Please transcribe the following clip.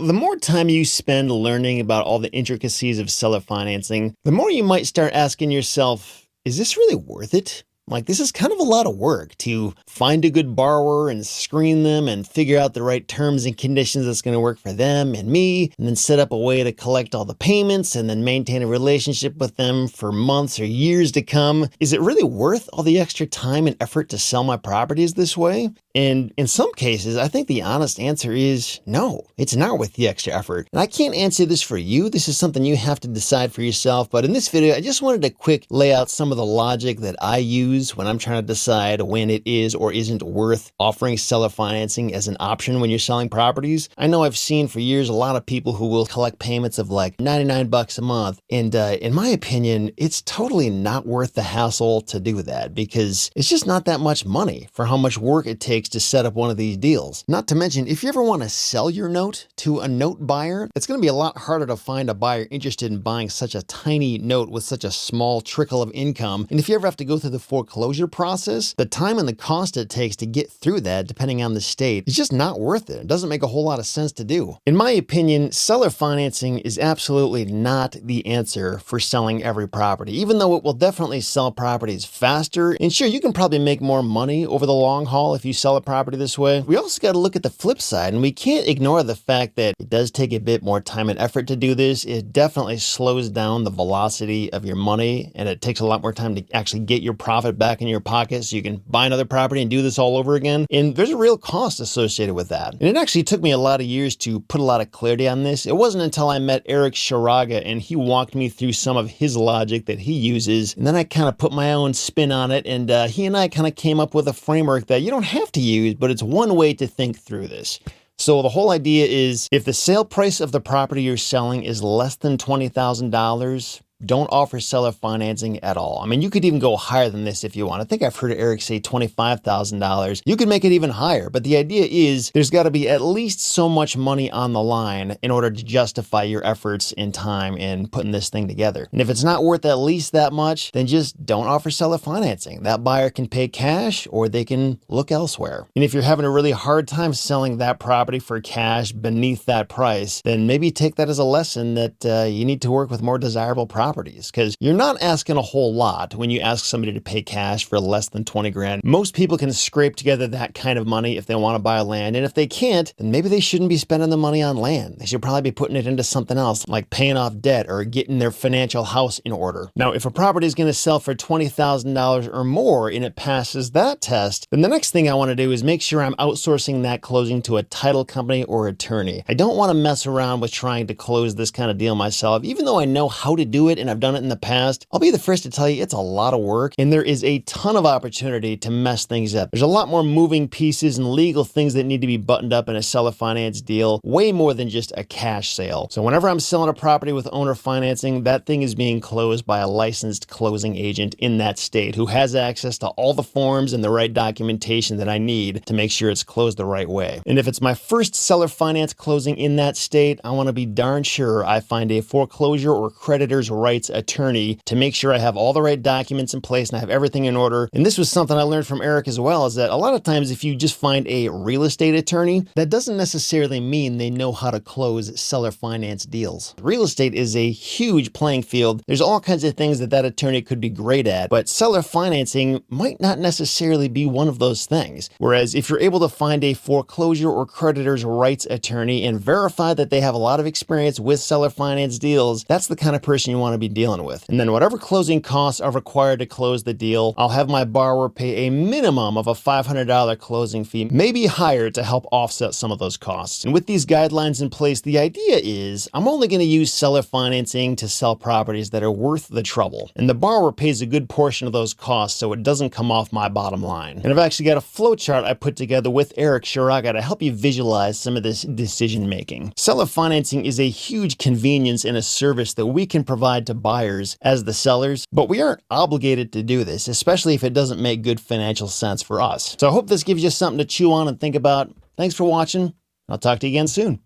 The more time you spend learning about all the intricacies of seller financing, the more you might start asking yourself, is this really worth it? Like, this is kind of a lot of work to find a good borrower and screen them and figure out the right terms and conditions that's going to work for them and me, and then set up a way to collect all the payments and then maintain a relationship with them for months or years to come. Is it really worth all the extra time and effort to sell my properties this way? And in some cases, I think the honest answer is no, it's not worth the extra effort. And I can't answer this for you. This is something you have to decide for yourself. But in this video, I just wanted to quick lay out some of the logic that I use when I'm trying to decide when it is or isn't worth offering seller financing as an option when you're selling properties. I know I've seen for years a lot of people who will collect payments of like 99 bucks a month. And in my opinion, it's totally not worth the hassle to do that because it's just not that much money for how much work it takes to set up one of these deals. Not to mention, if you ever want to sell your note to a note buyer, it's going to be a lot harder to find a buyer interested in buying such a tiny note with such a small trickle of income. And if you ever have to go through the foreclosure process, the time and the cost it takes to get through that, depending on the state, is just not worth it. It doesn't make a whole lot of sense to do. In my opinion, seller financing is absolutely not the answer for selling every property, even though it will definitely sell properties faster. And sure, you can probably make more money over the long haul if you sell a property this way. We also got to look at the flip side, and we can't ignore the fact that it does take a bit more time and effort to do this. It definitely slows down the velocity of your money, and it takes a lot more time to actually get your profit back in your pocket so you can buy another property and do this all over again. And there's a real cost associated with that. And it actually took me a lot of years to put a lot of clarity on this. It wasn't until I met Eric Sharaga and he walked me through some of his logic that he uses, and then I kind of put my own spin on it, and he and I kind of came up with a framework that you don't have to use, but it's one way to think through this. So the whole idea is, if the sale price of the property you're selling is less than $20,000, don't offer seller financing at all. I mean, you could even go higher than this if you want. I think I've heard Eric say $25,000. You could make it even higher, but the idea is there's got to be at least so much money on the line in order to justify your efforts and time in putting this thing together. And if it's not worth at least that much, then just don't offer seller financing. That buyer can pay cash or they can look elsewhere. And if you're having a really hard time selling that property for cash beneath that price, then maybe take that as a lesson that you need to work with more desirable properties, because you're not asking a whole lot when you ask somebody to pay cash for less than 20 grand. Most people can scrape together that kind of money if they want to buy land. And if they can't, then maybe they shouldn't be spending the money on land. They should probably be putting it into something else, like paying off debt or getting their financial house in order. Now, if a property is going to sell for $20,000 or more and it passes that test, then the next thing I want to do is make sure I'm outsourcing that closing to a title company or attorney. I don't want to mess around with trying to close this kind of deal myself. Even though I know how to do it and I've done it in the past, I'll be the first to tell you it's a lot of work and there is a ton of opportunity to mess things up. There's a lot more moving pieces and legal things that need to be buttoned up in a seller finance deal, way more than just a cash sale. So whenever I'm selling a property with owner financing, that thing is being closed by a licensed closing agent in that state who has access to all the forms and the right documentation that I need to make sure it's closed the right way. And if it's my first seller finance closing in that state, I want to be darn sure I find a foreclosure or creditor's rights attorney to make sure I have all the right documents in place and I have everything in order. And this was something I learned from Eric as well, is that a lot of times if you just find a real estate attorney, that doesn't necessarily mean they know how to close seller finance deals. Real estate is a huge playing field. There's all kinds of things that attorney could be great at, but seller financing might not necessarily be one of those things. Whereas if you're able to find a foreclosure or creditor's rights attorney and verify that they have a lot of experience with seller finance deals, that's the kind of person you want to be dealing with. And then whatever closing costs are required to close the deal, I'll have my borrower pay a minimum of a $500 closing fee, maybe higher, to help offset some of those costs. And with these guidelines in place, the idea is I'm only going to use seller financing to sell properties that are worth the trouble. And the borrower pays a good portion of those costs so it doesn't come off my bottom line. And I've actually got a flow chart I put together with Eric Sharaga to help you visualize some of this decision making. Seller financing is a huge convenience and a service that we can provide to buyers as the sellers, but we aren't obligated to do this, especially if it doesn't make good financial sense for us. So I hope this gives you something to chew on and think about. Thanks for watching. I'll talk to you again soon.